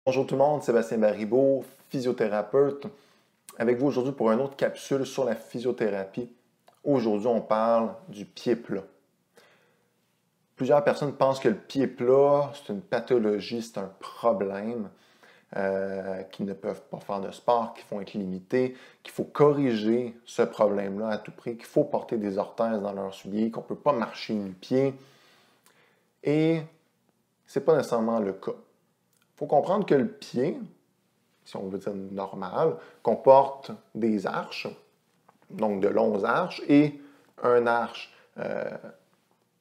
Bonjour tout le monde, Sébastien Baribeau, physiothérapeute, avec vous aujourd'hui pour une autre capsule sur la physiothérapie. Aujourd'hui, on parle du pied plat. Plusieurs personnes pensent que le pied plat, c'est une pathologie, c'est un problème, qu'ils ne peuvent pas faire de sport, qu'ils font être limités, qu'il faut corriger ce problème-là à tout prix, qu'il faut porter des orthèses dans leur soulier, qu'on ne peut pas marcher nu-pied. Et ce n'est pas nécessairement le cas. Il faut comprendre que le pied, si on veut dire normal, comporte des arches, donc de longues arches, et un arche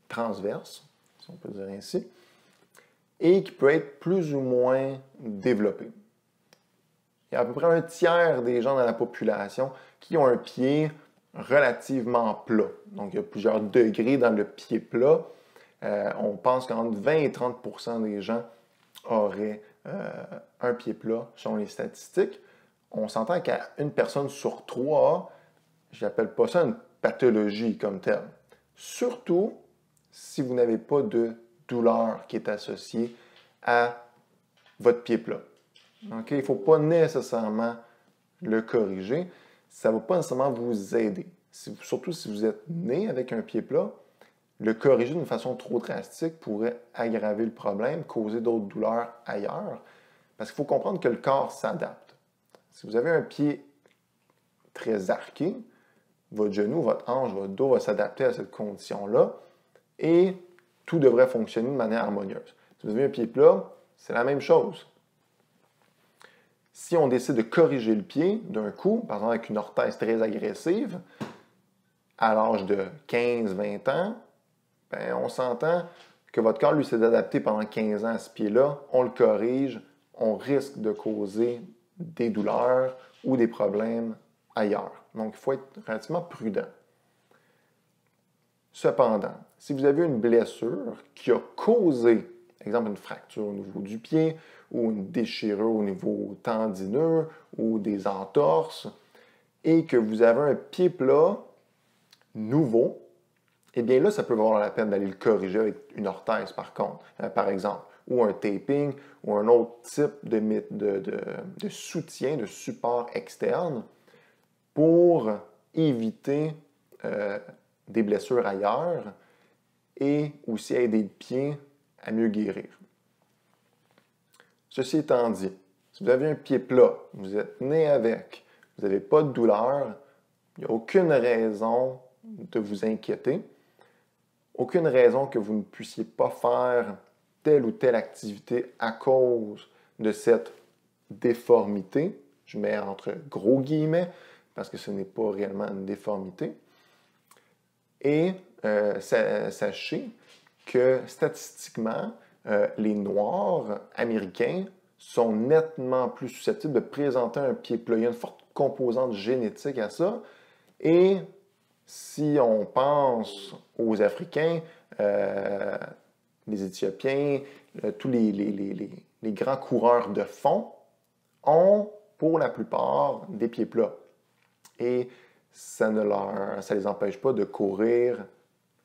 transverse, si on peut dire ainsi, et qui peut être plus ou moins développé. Il y a à peu près un tiers des gens dans la population qui ont un pied relativement plat. Donc, il y a plusieurs degrés dans le pied plat. On pense qu'entre 20 et 30 % des gens auraient un pied plat, selon les statistiques. On s'entend qu'à une personne sur trois, je n'appelle pas ça une pathologie comme telle. Surtout si vous n'avez pas de douleur qui est associée à votre pied plat. Okay? Il ne faut pas nécessairement le corriger. Ça ne va pas nécessairement vous aider. Surtout si vous êtes né avec un pied plat, le corriger d'une façon trop drastique pourrait aggraver le problème, causer d'autres douleurs ailleurs. Parce qu'il faut comprendre que le corps s'adapte. Si vous avez un pied très arqué, votre genou, votre hanche, votre dos va s'adapter à cette condition-là et tout devrait fonctionner de manière harmonieuse. Si vous avez un pied plat, c'est la même chose. Si on décide de corriger le pied d'un coup, par exemple avec une orthèse très agressive, à l'âge de 15-20 ans, ben, on s'entend que votre corps, lui, s'est adapté pendant 15 ans à ce pied-là. On le corrige, on risque de causer des douleurs ou des problèmes ailleurs. Donc, il faut être relativement prudent. Cependant, si vous avez une blessure qui a causé, par exemple, une fracture au niveau du pied ou une déchirure au niveau tendineux ou des entorses, et que vous avez un pied plat nouveau, eh bien là, ça peut valoir la peine d'aller le corriger avec une orthèse, par contre, par exemple, ou un taping, ou un autre type de soutien, de support externe pour éviter des blessures ailleurs et aussi aider le pied à mieux guérir. Ceci étant dit, si vous avez un pied plat, vous êtes né avec, vous n'avez pas de douleur, il n'y a aucune raison de vous inquiéter. Aucune raison que vous ne puissiez pas faire telle ou telle activité à cause de cette déformité. Je mets entre gros guillemets parce que ce n'est pas réellement une déformité. Et sachez que statistiquement, les Noirs américains sont nettement plus susceptibles de présenter un pied plat. Il y a une forte composante génétique à ça. Et si on pense aux Africains, les Éthiopiens, tous les grands coureurs de fond ont, pour la plupart, des pieds plats. Et ça ne les empêche pas de courir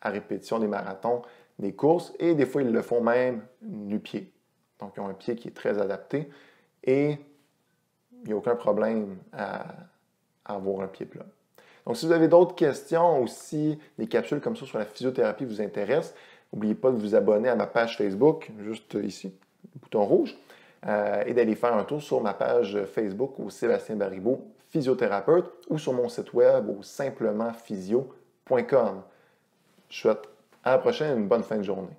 à répétition des marathons, des courses, et des fois, ils le font même nu-pied. Donc, ils ont un pied qui est très adapté et il n'y a aucun problème à avoir un pied plat. Donc, si vous avez d'autres questions ou si des capsules comme ça sur la physiothérapie vous intéressent, n'oubliez pas de vous abonner à ma page Facebook, juste ici, le bouton rouge, et d'aller faire un tour sur ma page Facebook au Sébastien Baribeau, physiothérapeute, ou sur mon site web au simplementphysio.com. Je vous souhaite à la prochaine et une bonne fin de journée.